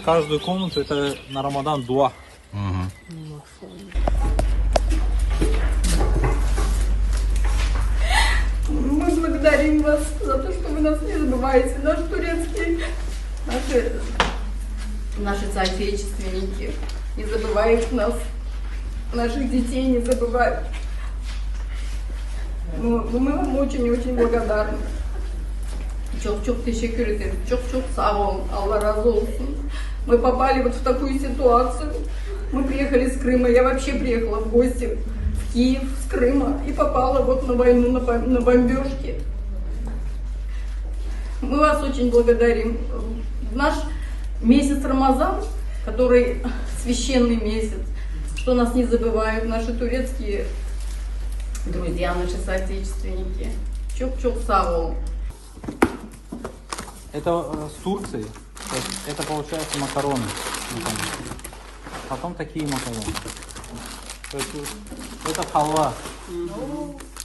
каждую комнату это на Рамадан дуа. Мы благодарим вас за то, что вы нас не забываете. Наш турецкий, наши соотечественники не забывают нас, наших детей не забывают. Мы вам очень-очень благодарны. Çok teşekkür ederim. Çok sağ olun. Allah разу olsun. Мы попали вот в такую ситуацию. Мы приехали с Крыма. Я вообще приехала в гости в Киев с Крыма и попала вот на войну, на бомбежки. Мы вас очень благодарим. В наш месяц Рамазан, который священный месяц, что нас не забывают наши турецкие друзья, наши соотечественники. Çok sağ olun. Это с Турции. Это получается макароны. Потом такие макароны. То есть, это халва.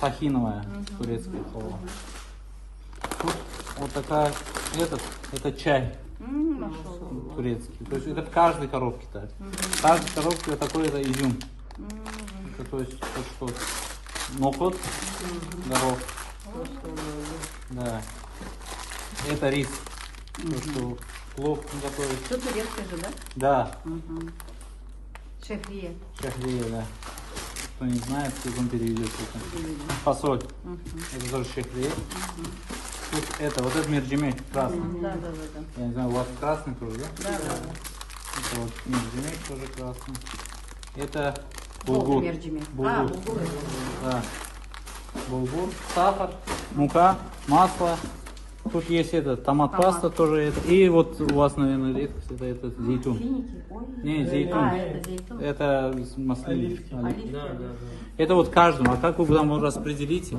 Тахиновая турецкая халва. Тут вот такая, это чай турецкий. То есть это в каждой коробке так. В каждой коробке вот такой это изюм. Это, то есть вот что? Нохот, горох. Да. Это рис. То, что плов готовит. Что турецкое же, да? Да. Шехрия. Шехрия, да. Кто не знает, он переведет это. Фасоль. Это тоже шехрия. Тут это, вот этот мерджимек красный. Да. Я не знаю, у вас красный тоже, да? Да. Это вот мерджимек тоже красный. Это булгур. Булгур. Да. Булгур, сахар, мука, масло. Тут есть это, томат-паста тоже это. И вот у вас, наверное, редкость, это зейтун. Не, зейтун. Это маслины. Это вот каждому. А как вы там распределите?